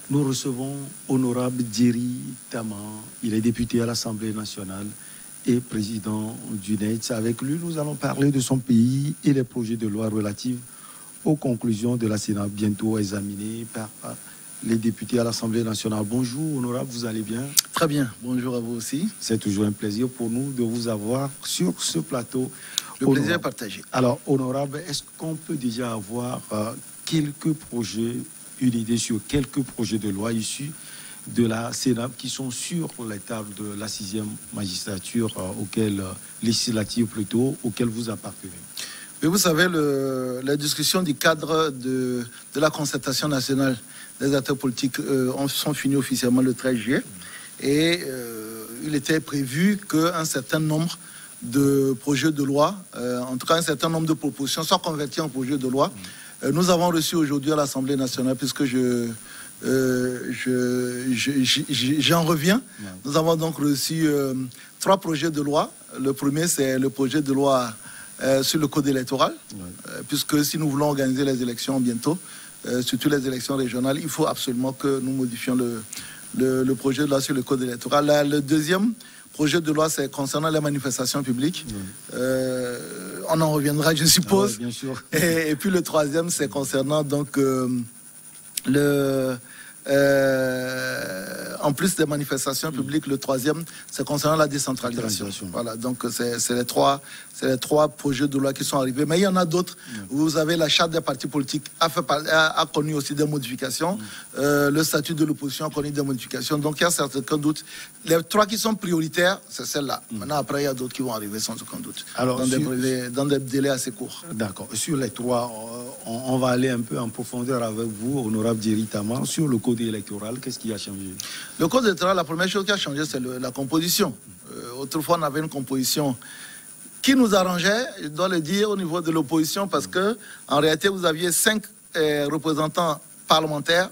Nous recevons Honorable Djeri Tama. Il est député à l'Assemblée nationale et président du NEDS. Avec lui, nous allons parler de son pays et les projets de loi relatifs aux conclusions de la Sénat, bientôt examinés par les députés à l'Assemblée nationale. Bonjour, Honorable, vous allez bien? Très bien, bonjour à vous aussi. C'est toujours un plaisir pour nous de vous avoir sur ce plateau. Le plaisir est partagé. Alors, Honorable, est-ce qu'on peut déjà avoir quelques projets, une idée sur quelques projets de loi issus de la Sénat qui sont sur les tables de la 6e magistrature législative plutôt, auquel vous appartenez? Mais vous savez, la discussion du cadre de la concertation nationale des acteurs politiques sont finies officiellement le 13 juillet. Et il était prévu qu'un certain nombre de projets de loi, en tout cas un certain nombre de propositions, soient convertis en projets de loi. Nous avons reçu aujourd'hui à l'Assemblée nationale, puisque j'en reviens. Nous avons donc reçu 3 projets de loi. Le premier, c'est le projet de loi sur le code électoral, puisque si nous voulons organiser les élections bientôt, surtout les élections régionales, il faut absolument que nous modifions le projet de loi sur le code électoral. Le deuxième projet de loi, c'est concernant les manifestations publiques. On en reviendra, je suppose. Bien sûr. Et puis le troisième, c'est concernant donc en plus des manifestations publiques, le troisième, c'est concernant la décentralisation. Voilà, donc c'est les trois projets de loi qui sont arrivés. Mais il y en a d'autres. Vous avez la charte des partis politiques a connu aussi des modifications. Le statut de l'opposition a connu des modifications. Donc il y a certains doutes. Les 3 qui sont prioritaires, c'est celle-là. Maintenant, après, il y a d'autres qui vont arriver sans aucun doute. Alors, dans des délais assez courts. D'accord. Sur les 3, on va aller un peu en profondeur avec vous, Honorable Djeri Tama, sur le code électoral. Qu'est-ce qui a changé? Le code électoral, la première chose qui a changé, c'est la composition. Autrefois, on avait une composition qui nous arrangeait, je dois le dire, au niveau de l'opposition, parce que en réalité, vous aviez 5 représentants parlementaires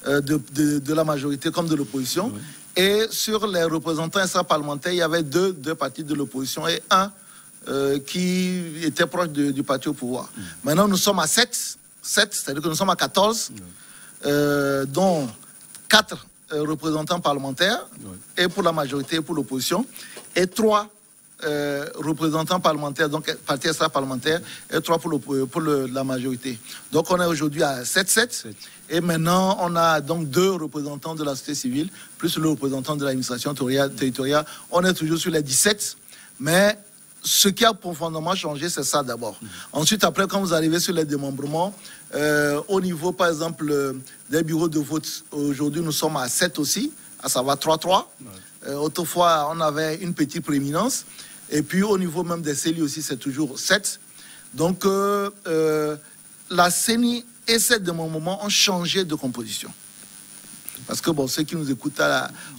de la majorité comme de l'opposition. Et sur les représentants extra-parlementaires, il y avait deux partis de l'opposition et un qui était proche du parti au pouvoir. Maintenant, nous sommes à 7, c'est-à-dire que nous sommes à 14, dont 4 représentants parlementaires, et pour la majorité et pour l'opposition, et 3 représentants parlementaires, donc partis extra-parlementaires, et 3 pour la majorité. Donc on est aujourd'hui à 7-7, et maintenant on a donc 2 représentants de la société civile, plus le représentant de l'administration territoriale. On est toujours sur les 17, mais ce qui a profondément changé, c'est ça d'abord. Ensuite, après, quand vous arrivez sur les démembrements, au niveau, par exemple, des bureaux de vote, aujourd'hui, nous sommes à 7 aussi, à savoir 3-3. Autrefois, on avait une petite prééminence. Et puis, au niveau même des CELI aussi, c'est toujours 7. Donc, la CENI et ces démembrements ont changé de composition. Parce que bon, ceux qui nous écoutent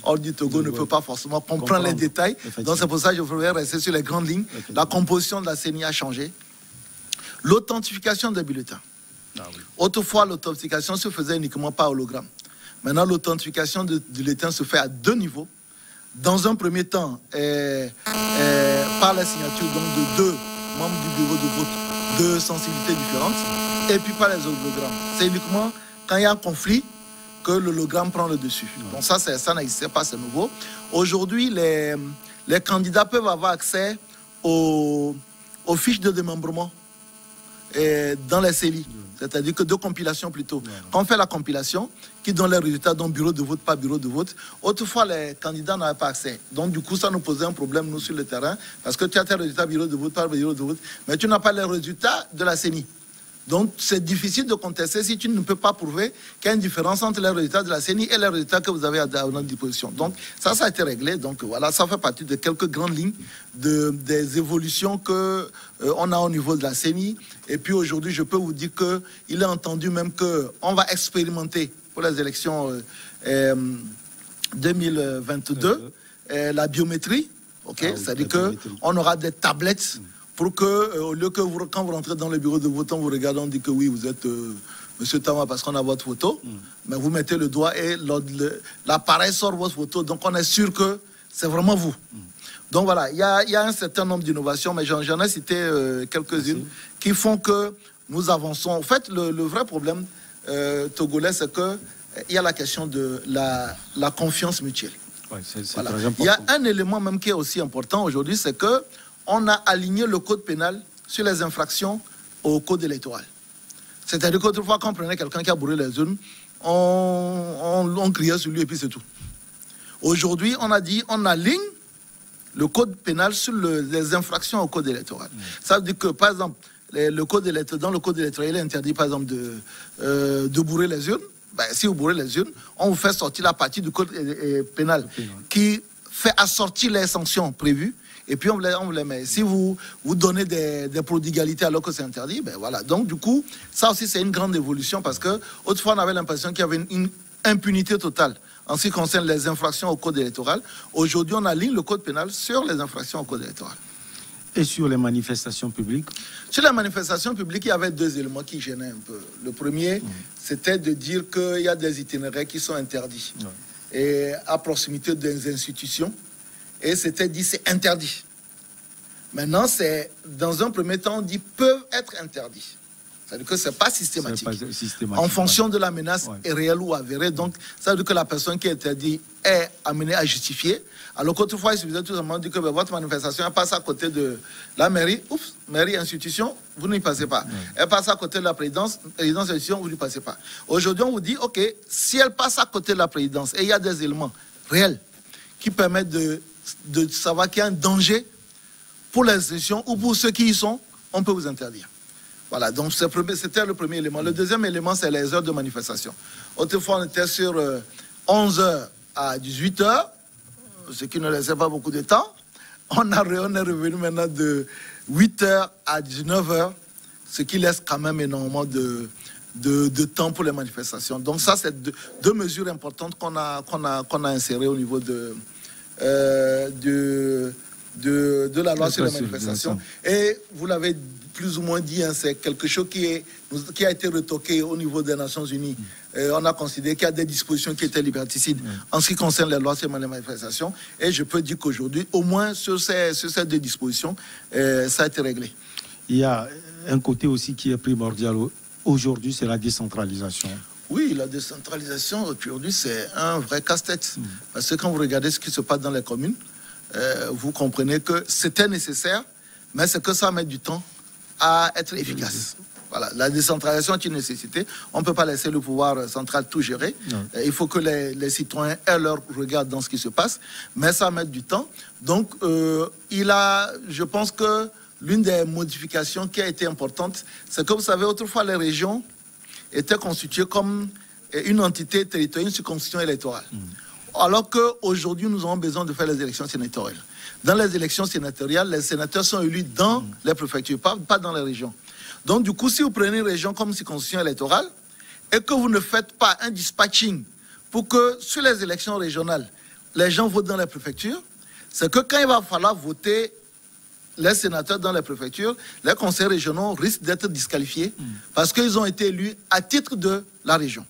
hors du Togo ne peuvent pas forcément comprendre les détails. Donc c'est pour ça que je voudrais rester sur les grandes lignes. La composition de la CENI a changé. L'authentification des bulletins. Autrefois, l'authentification se faisait uniquement par hologramme. Maintenant, l'authentification des bulletins se fait à 2 niveaux. Dans un premier temps, par la signature donc, de 2 membres du bureau de vote de sensibilités différentes, et puis par les hologrammes. C'est uniquement quand il y a un conflit que l'hologramme prend le dessus. Donc ça n'existait pas, c'est nouveau. Aujourd'hui, les candidats peuvent avoir accès aux fiches de démembrement dans les CELI, c'est-à-dire que de compilation plutôt. Quand on fait la compilation, qui donne les résultats dans bureau de vote par bureau de vote, autrefois les candidats n'avaient pas accès. Donc du coup, ça nous posait un problème, nous, sur le terrain, parce que tu as tes résultats bureau de vote par bureau de vote, mais tu n'as pas les résultats de la CENI. Donc, c'est difficile de contester si tu ne peux pas prouver qu'il y a une différence entre les résultats de la CENI et les résultats que vous avez à notre disposition. Donc, ça a été réglé. Donc, voilà, ça fait partie de quelques grandes lignes des évolutions qu'on a au niveau de la CENI. Et puis, aujourd'hui, je peux vous dire qu'il est entendu même qu'on va expérimenter pour les élections 2022 la biométrie. C'est-à-dire qu'on aura des tablettes pour que, au lieu que quand vous rentrez dans le bureau de vote, on vous regarde, on dit que oui, vous êtes Monsieur Tama parce qu'on a votre photo, mais vous mettez le doigt et l'appareil sort votre photo, donc on est sûr que c'est vraiment vous. Donc voilà, il y a un certain nombre d'innovations, mais j'en ai cité quelques-unes qui font que nous avançons. En fait, le vrai problème togolais, c'est que il y a la question de la confiance mutuelle. Ouais, c'est Voilà. très important. Il y a un élément même qui est aussi important aujourd'hui, c'est qu'on a aligné le code pénal sur les infractions au code électoral. C'est-à-dire qu'autrefois, quand on prenait quelqu'un qui a bourré les urnes, on criait sur lui et puis c'est tout. Aujourd'hui, on a dit, on aligne le code pénal sur les infractions au code électoral. Ça veut dire que, par exemple, dans le code électoral, il est interdit, par exemple, de bourrer les urnes. Ben, si vous bourrez les urnes, on vous fait sortir la partie du code pénal qui fait assortir les sanctions prévues. Et puis on vous les met. Si vous donnez des prodigalités alors que c'est interdit, ben voilà. Donc du coup, ça aussi c'est une grande évolution parce que autrefois on avait l'impression qu'il y avait une impunité totale en ce qui concerne les infractions au code électoral. Aujourd'hui, on aligne le code pénal sur les infractions au code électoral. Et sur les manifestations publiques? Sur les manifestations publiques, il y avait deux éléments qui gênaient un peu. Le premier, c'était de dire qu'il y a des itinéraires qui sont interdits et à proximité des institutions. Et c'était dit, c'est interdit. Maintenant, c'est, dans un premier temps, on dit peuvent être interdits. C'est-à-dire que ce n'est pas systématique. En fonction de la menace est réelle ou avérée. Donc, ça veut dire que la personne qui est interdite est amenée à justifier. Alors qu'autrefois, il suffisait tout simplement de dire que votre manifestation, elle passe à côté de la mairie. Oups, mairie, institution, vous n'y passez pas. Elle passe à côté de la présidence, institution, vous n'y passez pas. Aujourd'hui, on vous dit, OK, si elle passe à côté de la présidence et il y a des éléments réels qui permettent de savoir qu'il y a un danger pour les institutions ou pour ceux qui y sont, on peut vous interdire. Voilà, donc c'était le premier élément. Le deuxième élément, c'est les heures de manifestation. Autrefois, on était sur 11h à 18h, ce qui ne laissait pas beaucoup de temps. On est revenu maintenant de 8h à 19h, ce qui laisse quand même énormément de temps pour les manifestations. Donc ça, c'est deux mesures importantes qu'on a insérées au niveau de la loi sur les manifestations. Et vous l'avez plus ou moins dit, hein, c'est quelque chose qui a été retoqué au niveau des Nations Unies. On a considéré qu'il y a des dispositions qui étaient liberticides en ce qui concerne les lois sur les manifestations. Et je peux dire qu'aujourd'hui, au moins sur ces deux dispositions, ça a été réglé. Il y a un côté aussi qui est primordial aujourd'hui, c'est la décentralisation. Oui, la décentralisation, aujourd'hui, c'est un vrai casse-tête. Parce que quand vous regardez ce qui se passe dans les communes, vous comprenez que c'était nécessaire, mais c'est que ça met du temps à être efficace. Voilà, la décentralisation est une nécessité. On ne peut pas laisser le pouvoir central tout gérer. Il faut que les citoyens aient leur regard dans ce qui se passe, mais ça met du temps. Donc, je pense que l'une des modifications qui a été importante, c'est que vous savez, autrefois, les régions étaient constituées comme une entité territoriale, une circonscription électorale. Alors qu'aujourd'hui, nous avons besoin de faire les élections sénatoriales. Dans les élections sénatoriales, les sénateurs sont élus dans les préfectures, pas dans les régions. Donc, du coup, si vous prenez une région comme circonscription électorale et que vous ne faites pas un dispatching pour que sur les élections régionales, les gens votent dans les préfectures, c'est que quand il va falloir voter les sénateurs dans les préfectures, les conseils régionaux risquent d'être disqualifiés parce qu'ils ont été élus à titre de la région.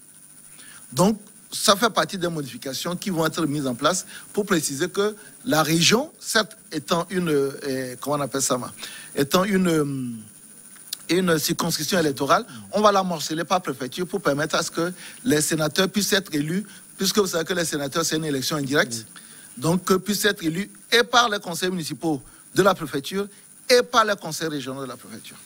Donc, ça fait partie des modifications qui vont être mises en place pour préciser que la région, certes étant une circonscription électorale, on va la morceler par préfecture pour permettre à ce que les sénateurs puissent être élus, puisque vous savez que les sénateurs, c'est une élection indirecte, donc puissent être élus et par les conseils municipaux de la préfecture et par les conseils régionaux de la préfecture.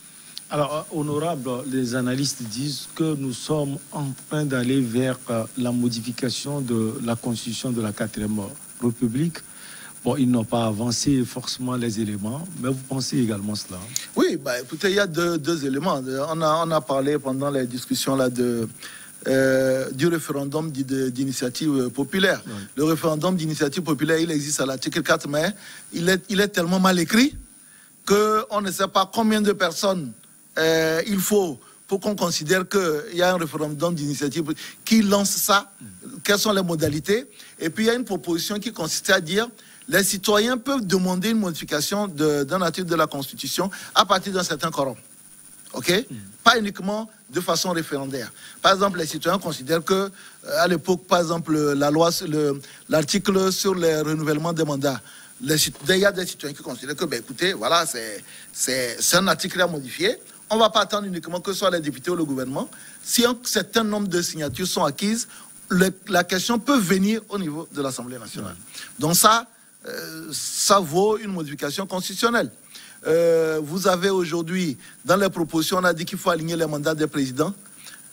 Alors, honorable, les analystes disent que nous sommes en train d'aller vers la modification de la constitution de la 4e République. Bon, ils n'ont pas avancé forcément les éléments, mais vous pensez également cela? Oui, bah, écoutez, il y a deux éléments. On a parlé pendant les discussions là du référendum d'initiative populaire. Oui. Le référendum d'initiative populaire, il existe à l'article 4, mais il est tellement mal écrit qu'on ne sait pas combien de personnes il faut pour qu'on considère qu'il y a un référendum d'initiative qui lance ça, quelles sont les modalités. Et puis il y a une proposition qui consistait à dire les citoyens peuvent demander une modification d'un article de la Constitution à partir d'un certain quorum. OK ? Pas uniquement de façon référendaire. Par exemple, les citoyens considèrent que, à l'époque, par exemple, l'article sur le renouvellement des mandats, il y a des citoyens qui considèrent que, ben, écoutez, voilà, c'est un article à modifier. On ne va pas attendre uniquement que ce soit les députés ou le gouvernement. Si un certain nombre de signatures sont acquises, la question peut venir au niveau de l'Assemblée nationale. Donc ça vaut une modification constitutionnelle. Vous avez aujourd'hui, dans les propositions, on a dit qu'il faut aligner les mandats des présidents.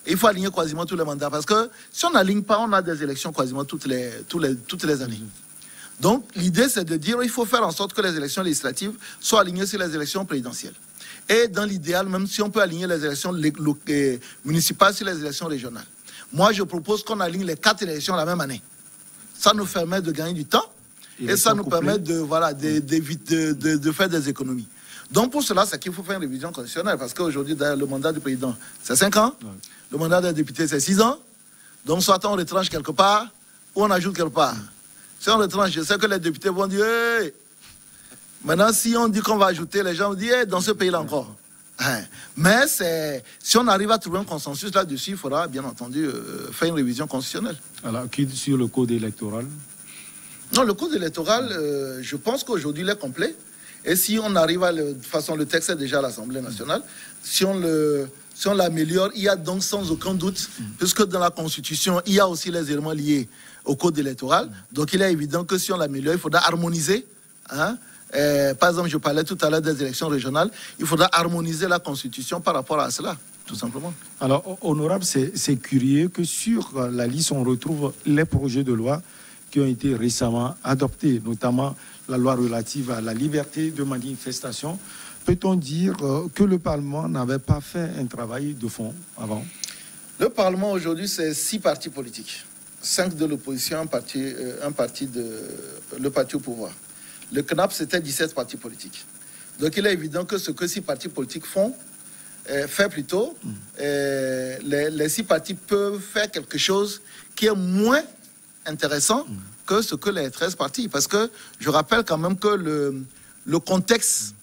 Et il faut aligner quasiment tous les mandats. Parce que si on n'aligne pas, on a des élections quasiment toutes les années. Donc l'idée, c'est de dire qu'il faut faire en sorte que les élections législatives soient alignées sur les élections présidentielles. Et dans l'idéal, même si on peut aligner les élections municipales sur les élections régionales. Moi, je propose qu'on aligne les 4 élections la même année. Ça nous permet de gagner du temps et ça nous permet de faire des économies. Donc pour cela, c'est qu'il faut faire une révision constitutionnelle. Parce qu'aujourd'hui, le mandat du président, c'est 5 ans. Ouais. Le mandat des députés, c'est 6 ans. Donc soit on retranche quelque part ou on ajoute quelque part. Si on retranche, je sais que les députés vont dire hey! Maintenant, si on dit qu'on va ajouter, les gens vont dire hey, dans ce pays-là encore. Mais si on arrive à trouver un consensus là-dessus, il faudra bien entendu faire une révision constitutionnelle. Alors, qui sur le code électoral? Non, le code électoral, je pense qu'aujourd'hui, il est complet. Et si on arrive à... De toute façon, le texte est déjà à l'Assemblée nationale. Si on l'améliore, il y a donc sans aucun doute, puisque dans la Constitution, il y a aussi les éléments liés au code électoral. Donc, il est évident que si on l'améliore, il faudra harmoniser. Par exemple, je parlais tout à l'heure des élections régionales. Il faudra harmoniser la Constitution par rapport à cela, tout simplement. Alors, honorable, c'est curieux que sur la liste, on retrouve les projets de loi qui ont été récemment adoptés, notamment la loi relative à la liberté de manifestation. Peut-on dire que le Parlement n'avait pas fait un travail de fond avant? Le Parlement aujourd'hui, c'est 6 partis politiques. 5 de l'opposition, le parti au pouvoir. Le CNAP, c'était 17 partis politiques. Donc il est évident que ce que 6 partis politiques fait plutôt, les 6 partis peuvent faire quelque chose qui est moins intéressant que ce que les 13 partis. Parce que je rappelle quand même que le contexte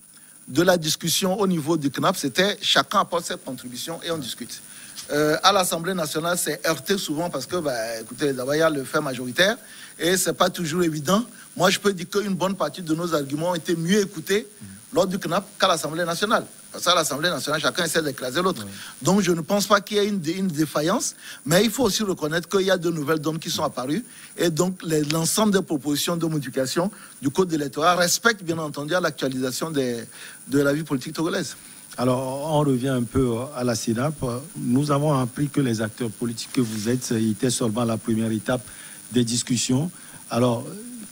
de la discussion au niveau du CNAP, c'était chacun apporte cette contribution et on discute. À l'Assemblée nationale, c'est heurté souvent parce que, écoutez, d'abord, il y a le fait majoritaire et c'est pas toujours évident. Moi, je peux dire qu'une bonne partie de nos arguments ont été mieux écoutés lors du CNAP qu'à l'Assemblée nationale. Parce qu'à l'Assemblée nationale, chacun essaie d'écraser l'autre. Donc, je ne pense pas qu'il y ait une défaillance, mais il faut aussi reconnaître qu'il y a de nouvelles donnes qui sont apparues. Et donc, l'ensemble des propositions de modification du code électoral respectent, bien entendu, à l'actualisation de la vie politique togolaise. Alors, on revient un peu à la CENAP. Nous avons appris que les acteurs politiques que vous êtes étaient seulement à la première étape des discussions. Alors,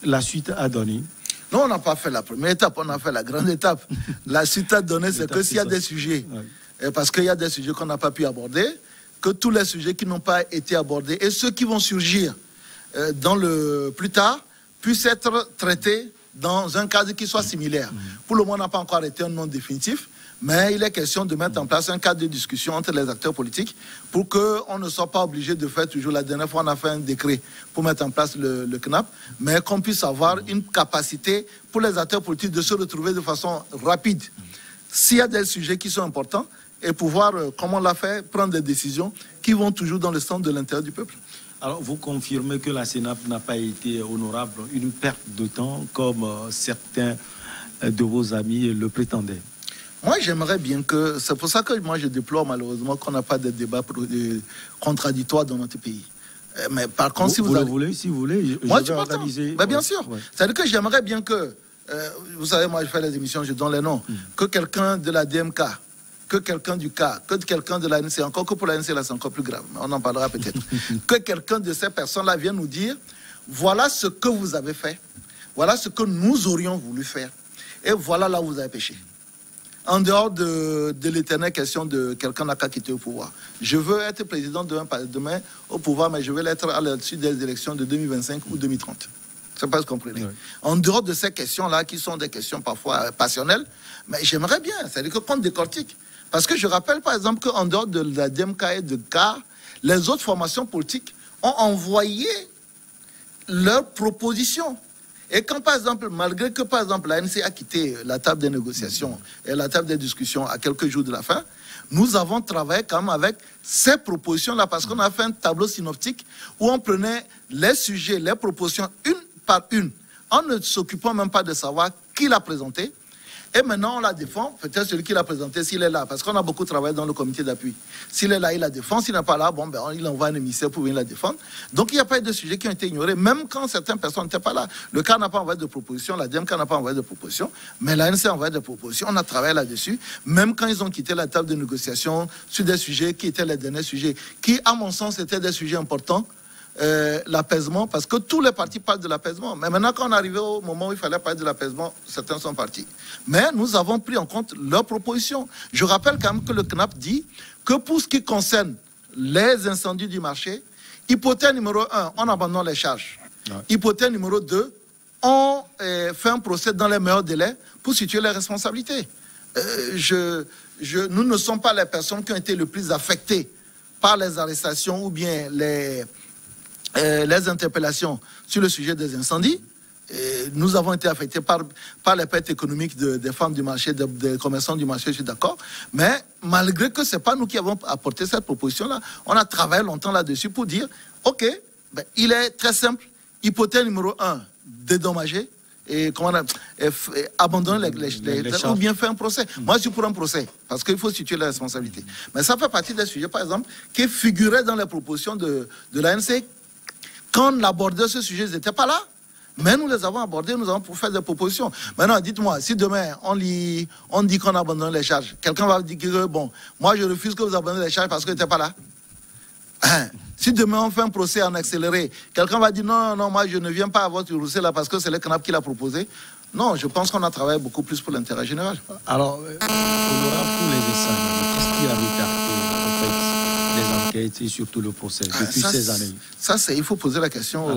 la suite a donné? Non, on n'a pas fait la première étape, on a fait la grande étape. La suite a donné, c'est que s'il y a des sujets, parce qu'il y a des sujets qu'on n'a pas pu aborder, que tous les sujets qui n'ont pas été abordés et ceux qui vont surgir plus tard puissent être traités dans un cadre qui soit similaire. Pour le moment, on n'a pas encore arrêté un nom définitif, mais il est question de mettre en place un cadre de discussion entre les acteurs politiques pour qu'on ne soit pas obligé de faire toujours. La dernière fois, on a fait un décret pour mettre en place le CNAP, mais qu'on puisse avoir une capacité pour les acteurs politiques de se retrouver de façon rapide. S'il y a des sujets qui sont importants, et pouvoir, comme on l'a fait, prendre des décisions qui vont toujours dans le sens de l'intérêt du peuple. Alors, vous confirmez que la CENAP n'a pas été honorable, une perte de temps, comme certains de vos amis le prétendaient? Moi, j'aimerais bien que... C'est pour ça que moi, je déplore malheureusement qu'on n'a pas de débat contradictoire dans notre pays. Mais par contre, si vous voulez, moi, je organiser... bien sûr. Ouais. C'est-à-dire que j'aimerais bien que... vous savez, moi, je fais les émissions, je donne les noms. Que quelqu'un de la DMK, que quelqu'un du CA, que quelqu'un de l'ANC, encore que pour l'ANC, là, c'est encore plus grave. On en parlera peut-être. Que quelqu'un de ces personnes-là vienne nous dire, voilà ce que vous avez fait, voilà ce que nous aurions voulu faire, et voilà là où vous avez péché. En dehors de l'éternelle question de quelqu'un n'a qu'à quitter au pouvoir. Je veux être président demain au pouvoir, mais je veux l'être à la suite des élections de 2025 ou 2030. Je ne sais pas ce que vous comprenez. Oui. En dehors de ces questions-là, qui sont des questions parfois passionnelles, mais j'aimerais bien, c'est-à-dire qu'on décortique. Parce que je rappelle par exemple qu'en dehors de la DMK et de CA, les autres formations politiques ont envoyé leurs propositions. Et quand, par exemple, malgré que, par exemple, l'ANC a quitté la table des négociations et la table des discussions à quelques jours de la fin, nous avons travaillé quand même avec ces propositions-là parce qu'on a fait un tableau synoptique où on prenait les sujets, les propositions une par une, en ne s'occupant même pas de savoir qui l'a présenté, Et maintenant, on la défend. Peut-être celui qui l'a présenté, s'il est là, parce qu'on a beaucoup travaillé dans le comité d'appui. S'il est là, il la défend. S'il n'est pas là, bon, ben, il envoie un émissaire pour venir la défendre. Donc, il n'y a pas eu de sujets qui ont été ignorés, même quand certaines personnes n'étaient pas là. Le CAR n'a pas envoyé de proposition, la DMK n'a pas envoyé de proposition, mais l'ANC a envoyé des propositions. On a travaillé là-dessus, même quand ils ont quitté la table de négociation sur des sujets qui étaient les derniers sujets, qui, à mon sens, étaient des sujets importants. L'apaisement, parce que tous les partis parlent de l'apaisement. Mais maintenant, quand on est arrivé au moment où il fallait parler de l'apaisement, certains sont partis. Mais nous avons pris en compte leurs propositions. Je rappelle quand même que le CNAP dit que pour ce qui concerne les incendies du marché, hypothèse numéro 1, on abandonne les charges. Ouais. Hypothèse numéro 2, on fait un procès dans les meilleurs délais pour situer les responsabilités. Nous ne sommes pas les personnes qui ont été le plus affectées par les arrestations ou bien les interpellations sur le sujet des incendies. Nous avons été affectés par les pertes économiques des femmes du marché, des commerçants du marché, je suis d'accord. Mais malgré que ce n'est pas nous qui avons apporté cette proposition-là, on a travaillé longtemps là-dessus pour dire, OK, ben, il est très simple. Hypothèse numéro 1, dédommager et abandonner les ou bien faire un procès. Moi, je suis pour un procès, parce qu'il faut situer la responsabilité. Mais ça fait partie des sujets, par exemple, qui figuraient dans les propositions de l'ANC. Quand on abordait ce sujet, ils n'étaient pas là. Mais nous les avons abordés, nous avons fait des propositions. Maintenant, dites-moi, si demain, on dit qu'on abandonne les charges, quelqu'un va dire que, bon, moi je refuse que vous abandonnez les charges parce que vous n'étiez pas là. Si demain on fait un procès en accéléré, quelqu'un va dire non, non, moi je ne viens pas à votre procès là parce que c'est le CNAP qui l'a proposé. Non, je pense qu'on a travaillé beaucoup plus pour l'intérêt général. Alors, pour les incendies, qu'est-ce qui a retardé en fait les enquêtes et surtout le procès depuis ces années? Ça, il faut poser la question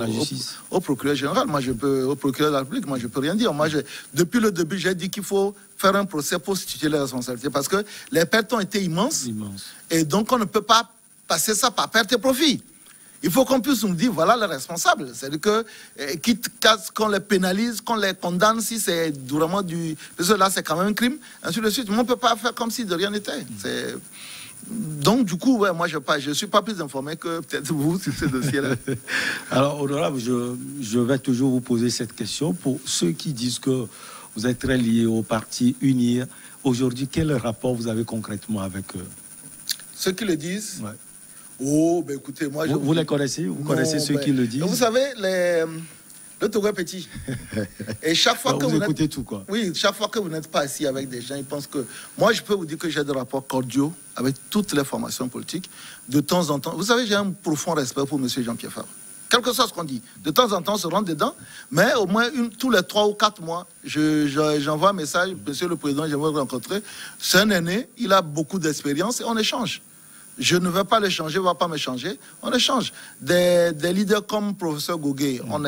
au procureur général. Moi, au procureur de la République, moi, je ne peux rien dire. Moi, depuis le début, j'ai dit qu'il faut faire un procès pour situer les responsabilités parce que les pertes ont été immenses. Et donc, on ne peut pas passer ça par perte et profit. Il faut qu'on puisse nous dire, voilà les responsables. C'est-à-dire que, quitte qu'on les pénalise, qu'on les condamne, si c'est vraiment du... Parce que là, c'est quand même un crime, ainsi de suite. Mais on ne peut pas faire comme si de rien n'était. Donc, du coup, ouais, moi, je ne suis pas plus informé que peut-être vous sur ce dossier-là. Alors, honorable, je vais toujours vous poser cette question. Pour ceux qui disent que vous êtes très liés au parti UNIR, aujourd'hui, quel rapport vous avez concrètement avec eux? Ceux qui le disent? Ouais. Oh, ben écoutez, moi... Vous les connaissez? Vous connaissez ceux qui le disent? Vous savez, le Togo est petit. Et chaque fois que vous écoutez tout, quoi. Oui, chaque fois que vous n'êtes pas assis avec des gens, ils pensent que... Moi, je peux vous dire que j'ai des rapports cordiaux avec toutes les formations politiques. De temps en temps... Vous savez, j'ai un profond respect pour M. Jean-Pierre Fabre. Quel que soit ce qu'on dit. De temps en temps, on se rentre dedans. Mais au moins, tous les 3 ou 4 mois, j'envoie un message. Monsieur le Président, j'aimerais vous rencontrer. C'est un aîné, il a beaucoup d'expérience et on échange. Je ne veux pas le changer, il ne va pas me changer. On échange. Des leaders comme le professeur Gougué, mon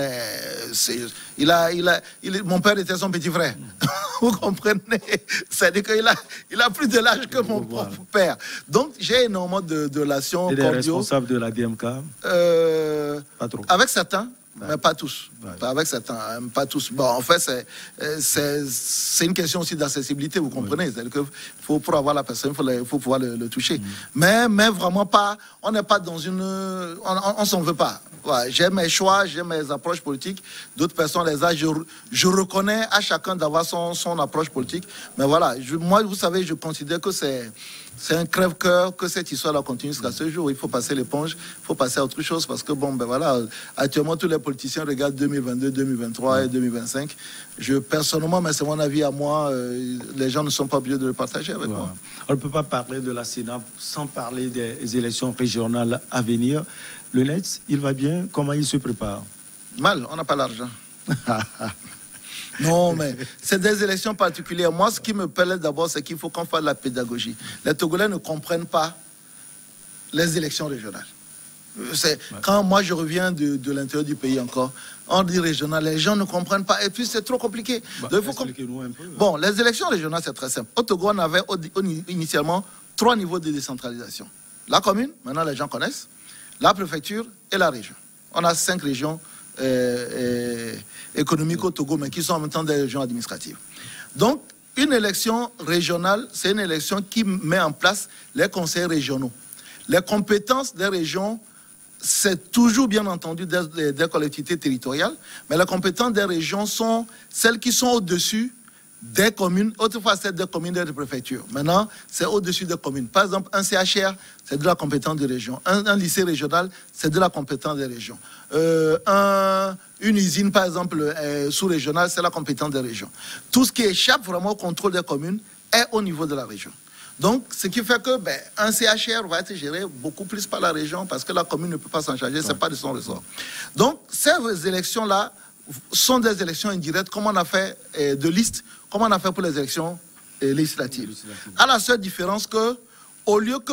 père était son petit frère. Vous comprenez? C'est-à-dire qu'il a plus de l'âge que mon propre père. Donc, j'ai énormément de relations cordiales. Et les responsables de la DMK? Pas trop. Avec certains. Mais pas tous. Ouais. Pas avec certains, pas tous. Bon, en fait, c'est une question aussi d'accessibilité, vous comprenez. Ouais. C'est-à-dire que pour avoir la personne, il faut pouvoir le toucher. Mais vraiment pas, on n'est pas dans une... On s'en veut pas. Ouais, j'ai mes choix, j'ai mes approches politiques. D'autres personnes les ont. Je reconnais à chacun d'avoir son approche politique. Mais voilà, moi, vous savez, je considère que c'est un crève-cœur que cette histoire-là continue jusqu'à ce jour. Il faut passer l'éponge, il faut passer à autre chose parce que, bon, ben voilà, actuellement, tous les politiciens regardent 2022, 2023 et 2025. Personnellement, mais c'est mon avis à moi, les gens ne sont pas obligés de le partager avec moi. On ne peut pas parler de la Sénat sans parler des élections régionales à venir. Le NETS, il va bien? Comment il se prépare? Mal, on n'a pas l'argent. Non, mais c'est des élections particulières. Moi, ce qui me plaît d'abord, c'est qu'il faut qu'on fasse de la pédagogie. Les Togolais ne comprennent pas les élections régionales. Quand moi, je reviens de l'intérieur du pays encore, on dit régional, les gens ne comprennent pas. Et puis, c'est trop compliqué. Expliquez-nous un peu. Bon, les élections régionales, c'est très simple. Au Togo, on avait initialement 3 niveaux de décentralisation. La commune, maintenant les gens connaissent, la préfecture et la région. On a 5 régions économiques au Togo, mais qui sont en même temps des régions administratives. Donc, une élection régionale, c'est une élection qui met en place les conseils régionaux. Les compétences des régions, c'est toujours bien entendu des collectivités territoriales, mais les compétences des régions sont celles qui sont au-dessus des communes. Autrefois, c'était des communes et des préfectures. Maintenant, c'est au-dessus des communes. Par exemple, un CHR, c'est de la compétence des régions. Un lycée régional, c'est de la compétence des régions. Une usine, par exemple, sous-régionale, c'est la compétence des régions. Tout ce qui échappe vraiment au contrôle des communes est au niveau de la région. Donc, ce qui fait que un CHR va être géré beaucoup plus par la région parce que la commune ne peut pas s'en charger, ce n'est pas de son ressort. Donc, ces élections-là sont des élections indirectes, comme on a fait de liste, comme on a fait pour les élections législatives. À la seule différence que, au lieu que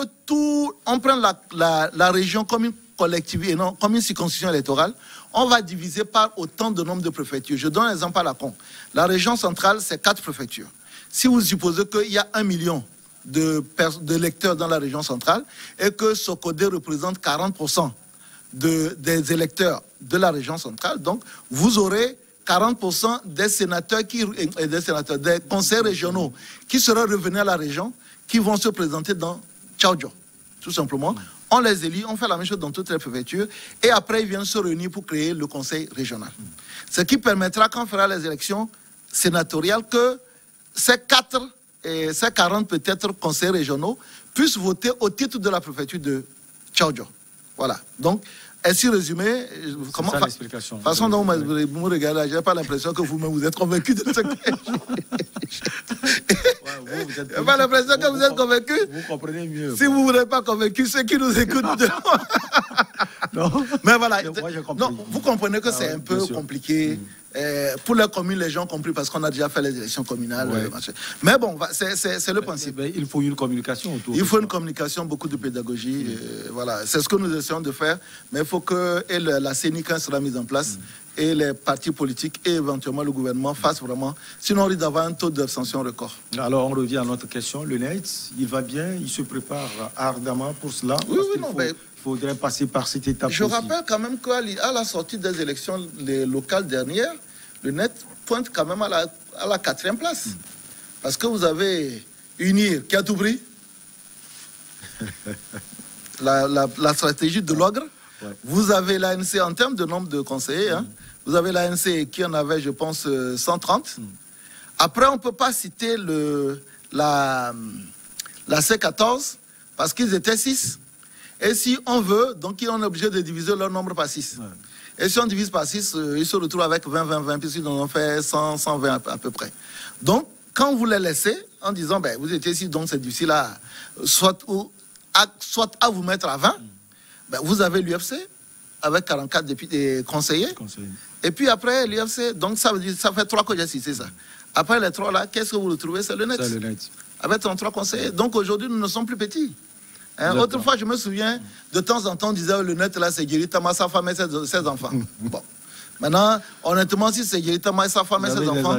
on prenne la région comme une collectivité et non comme une circonscription électorale, on va diviser par autant de nombre de préfectures. Je donne un exemple à la con. La région centrale, c'est 4 préfectures. Si vous supposez qu'il y a 1 million d'électeurs dans la région centrale et que Sokodé représente 40% des électeurs de la région centrale, donc vous aurez 40% des sénateurs, des conseils régionaux qui seraient revenus à la région, qui vont se présenter dans Tchaodjo, tout simplement. On les élit, on fait la même chose dans toutes les préfectures et après ils viennent se réunir pour créer le conseil régional. Ce qui permettra, quand on fera les élections sénatoriales, que ces 40 peut-être conseils régionaux puissent voter au titre de la préfecture de Tchaodjo. Voilà. Donc, ainsi résumé, comment l'explication. Façon dont vous me regardez, je n'ai pas l'impression que vous-même vous êtes convaincu de ce que je n'ai pas l'impression que vous êtes convaincu. Vous comprenez mieux. Si vous n'êtes pas convaincu, ceux qui nous écoutent. Non. Mais voilà. Non, vous comprenez que c'est un peu compliqué. Pour les communes, les gens ont compris parce qu'on a déjà fait les élections communales. Ouais. Mais bon, c'est le principe. Il faut une communication autour. Il faut une communication, beaucoup de pédagogie. Voilà, c'est ce que nous essayons de faire. Mais il faut que la CENI, quand sera mise en place, et les partis politiques et éventuellement le gouvernement fassent vraiment. Sinon, on risque d'avoir un taux d'abstention record. Alors, on revient à notre question. Le NET, il va bien, il se prépare ardemment pour cela. Oui, oui, non, il faudrait passer par cette étape. Je rappelle quand même qu'à la sortie des élections locales dernières, le NET pointe quand même à la 4e place. Parce que vous avez UNIR qui a tout pris, la stratégie de l'ogre. Ouais. Vous avez l'ANC en termes de nombre de conseillers. Hein. Vous avez l'ANC qui en avait, je pense, 130. Après, on ne peut pas citer la C14 parce qu'ils étaient 6. Et si on veut, donc on est obligé de diviser leur nombre par 6. Ouais. Et si on divise par 6, ils se retrouvent avec 20, puisqu'ils en ont fait 100, 120 à peu près. Donc, quand vous les laissez, en disant, vous étiez ici, donc c'est difficile à soit à vous mettre à 20, vous avez l'UFC avec 44 conseillers. Et puis après, l'UFC, donc ça veut dire, ça fait 3 que j'ai cité ça. Après les 3 là, qu'est-ce que vous retrouvez? C'est le NET. C'est le NET. Avec 33 conseillers. Donc aujourd'hui, nous ne sommes plus petits. Hein, autrefois, je me souviens, de temps en temps, on disait le NET là, c'est Guérita, sa femme et ses enfants. Bon. Maintenant, honnêtement, si c'est Guérita, sa femme et ses enfants,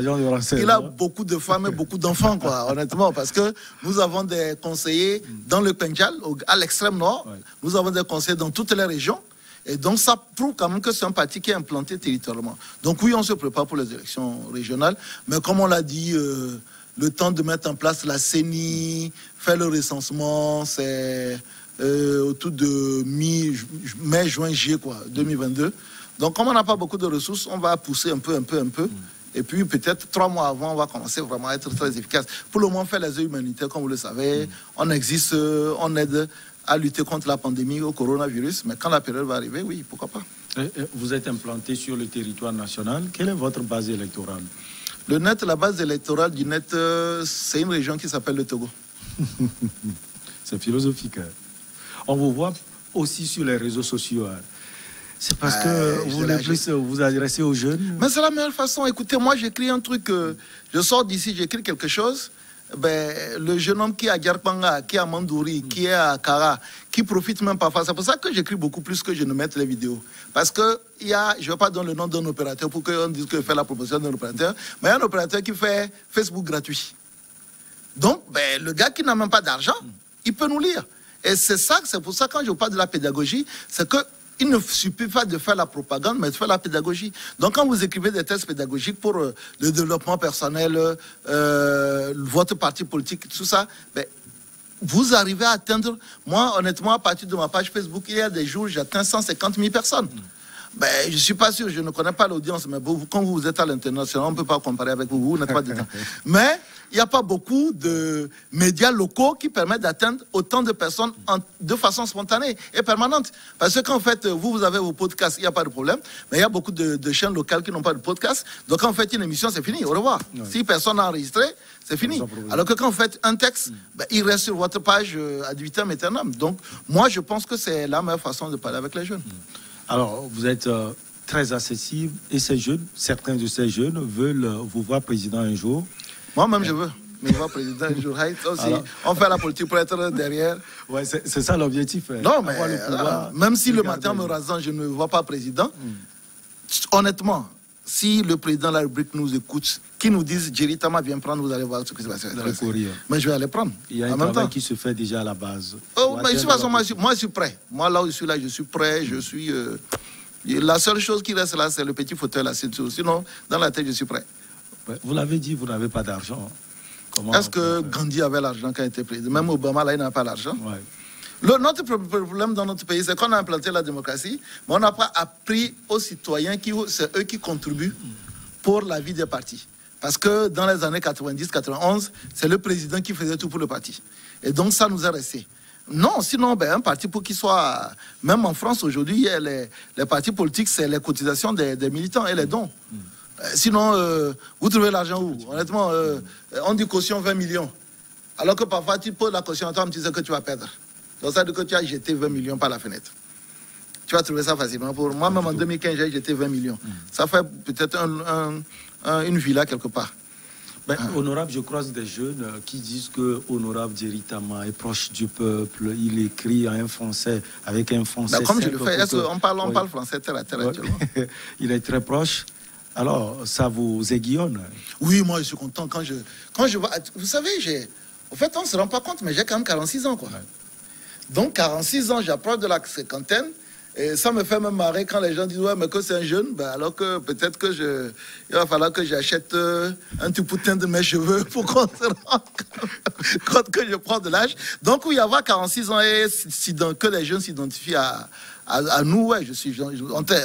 il a beaucoup de femmes et beaucoup d'enfants, quoi, honnêtement, parce que nous avons des conseillers dans le Pendjal, à l'extrême nord, nous avons des conseillers dans toutes les régions, et donc ça prouve quand même que c'est un parti qui est implanté territorialement. Donc oui, on se prépare pour les élections régionales, mais comme on l'a dit, le temps de mettre en place la CENI, faire le recensement, c'est autour de mai, juin, juillet, quoi, 2022. Donc, comme on n'a pas beaucoup de ressources, on va pousser un peu. Et puis, peut-être 3 mois avant, on va commencer vraiment à être très efficace. Pour le moment, on fait les œuvres humanitaires, comme vous le savez. On existe, on aide à lutter contre la pandémie au coronavirus. Mais quand la période va arriver, oui, pourquoi pas. Vous êtes implanté sur le territoire national. Quelle est votre base électorale? Le NET, la base électorale du NET, c'est une région qui s'appelle le Togo. C'est philosophique. Hein. On vous voit aussi sur les réseaux sociaux. Hein. C'est parce que vous voulez plus vous adresser aux jeunes? Mais c'est la meilleure façon. Écoutez, moi, j'écris un truc. Je sors d'ici, j'écris quelque chose. Le jeune homme qui est à Djarpanga, qui est à Mandouri, qui est à Kara, qui profite même parfois. C'est pour ça que j'écris beaucoup plus que je ne mette les vidéos. Parce que je ne vais pas donner le nom d'un opérateur pour qu'on dise que je fais la promotion d'un opérateur, mais il y a un opérateur qui fait Facebook gratuit. Donc, le gars qui n'a même pas d'argent, il peut nous lire. Et c'est pour ça que quand je parle de la pédagogie, c'est que il ne suffit pas de faire la propagande, mais de faire la pédagogie. Donc, quand vous écrivez des textes pédagogiques pour le développement personnel, votre parti politique, tout ça, vous arrivez à atteindre... Moi, honnêtement, à partir de ma page Facebook, il y a des jours, j'atteins 150 000 personnes. Ben, je ne suis pas sûr, je ne connais pas l'audience, mais vous, quand vous êtes à l'international, on ne peut pas comparer avec vous, vous n'êtes pas dedans. Mais il n'y a pas beaucoup de médias locaux qui permettent d'atteindre autant de personnes de façon spontanée et permanente. Parce que qu'en fait, vous avez vos podcasts, il n'y a pas de problème, mais il y a beaucoup de chaînes locales qui n'ont pas de podcast. Donc quand vous faites une émission, c'est fini, au revoir. Oui. Si personne n'a enregistré, c'est fini. Alors que quand vous faites un texte, ben, il reste sur votre page ad vitam aeternam. Donc moi, je pense que c'est la meilleure façon de parler avec les jeunes. Alors, vous êtes très accessible et ces jeunes, certains de ces jeunes veulent vous voir président un jour. Moi-même, je veux me voir président un jour. Alors, on fait la politique pour être derrière. Ouais, c'est ça l'objectif. Non, mais même si le matin me rasant, je ne me vois pas président, honnêtement, si le président de la République nous écoute, qui nous dise Djeri Tama, viens prendre, vous allez voir ce qui se passe. Mais je vais aller prendre. Il y a un travail qui se fait déjà à la base. Oh, mais de toute façon, moi, je suis prêt. Moi, là où je suis là, je suis prêt. Je suis. La seule chose qui reste là, c'est le petit fauteuil là. Sinon, dans la tête, je suis prêt. Vous l'avez dit, vous n'avez pas d'argent. Est-ce que Gandhi avait l'argent quand il était président? Même Obama, là, il n'a pas l'argent. Ouais. Notre problème dans notre pays, c'est qu'on a implanté la démocratie, mais on n'a pas appris aux citoyens c'est eux qui contribuent pour la vie des partis. Parce que dans les années 90-91, c'est le président qui faisait tout pour le parti. Et donc ça nous est resté. Non, sinon, ben, un parti pour qu'il soit... Même en France aujourd'hui, les partis politiques, c'est les cotisations des militants et les dons. Sinon, vous trouvez l'argent où? Honnêtement, on dit caution 20 millions. Alors que parfois, tu poses la caution à toi, tu sais que tu vas perdre. Donc ça veut dire que tu as jeté 20 millions par la fenêtre. Tu vas trouver ça facilement. Pour moi, même en 2015, j'ai jeté 20 millions. Ça fait peut-être une villa quelque part. Ben, honorable, je croise des jeunes qui disent que honorable Djeri Tama est proche du peuple. Il écrit en français, avec un français. Ben, comme je le fais, on parle français terre à terre actuellement. Il est très proche. Alors, ça vous aiguillonne? Oui, moi, je suis content quand je vois... Vous savez, en fait, on ne se rend pas compte, mais j'ai quand même 46 ans, quoi. Ouais. Donc, 46 ans, j'approche de la cinquantaine. Et ça me fait me marrer quand les gens disent ouais, mais que c'est un jeune, ben alors que peut-être que il va falloir que j'achète un tout poutin de mes cheveux pour qu'on se rende compte que je prends de l'âge. Donc, oui, avoir 46 ans et que les jeunes s'identifient à nous, ouais,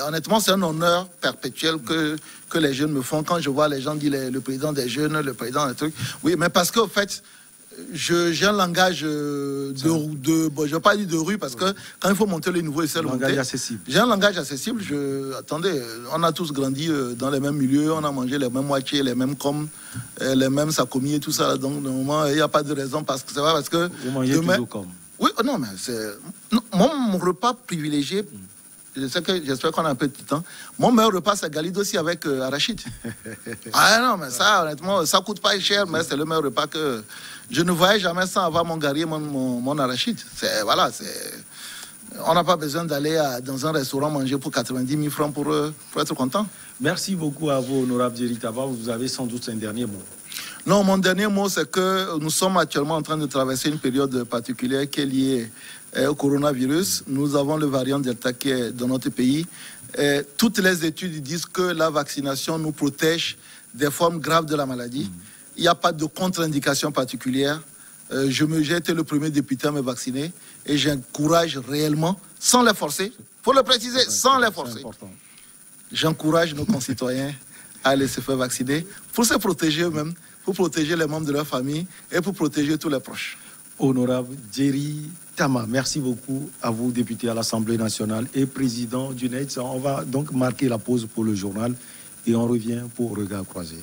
honnêtement, c'est un honneur perpétuel que les jeunes me font quand je vois les gens dire le président des jeunes, le président des trucs. Oui, mais parce qu'au fait, j'ai un langage je ne vais pas dire de rue parce que quand il faut monter le niveau, c'est le langage accessible. J'ai un langage accessible. Attendez, on a tous grandi dans les mêmes milieux, on a mangé les mêmes moitiés, les mêmes comme, les mêmes sakomis et tout ça. Donc, normalement, il n'y a pas de raison parce que c'est pas parce que. Vous mangez toujours comme. Oui, non, mais c'est. Mon repas privilégié. J'espère qu'on a un peu de temps. Mon meilleur repas, c'est Galido aussi avec arachide. Ah non, mais ça, honnêtement, ça coûte pas cher, mais c'est le meilleur repas que je ne voyais jamais sans avoir mon gari et mon arachide. Voilà, on n'a pas besoin d'aller dans un restaurant manger pour 90 000 francs pour être content. Merci beaucoup à vous, honorable Djeri Tama. Vous avez sans doute un dernier mot. Non, mon dernier mot, c'est que nous sommes actuellement en train de traverser une période particulière qui est liée au coronavirus. Nous avons le variant Delta qui est dans notre pays. Toutes les études disent que la vaccination nous protège des formes graves de la maladie. Il n'y a pas de contre-indication particulière. J'ai été le premier député à me vacciner et j'encourage réellement, sans les forcer, il faut le préciser, sans les forcer, j'encourage nos concitoyens à aller se faire vacciner pour se protéger eux-mêmes, pour protéger les membres de leur famille et pour protéger tous les proches. Honorable Djeri Tama, merci beaucoup à vous, député à l'Assemblée nationale et président du NEDS. On va donc marquer la pause pour le journal et on revient pour Regard croisé.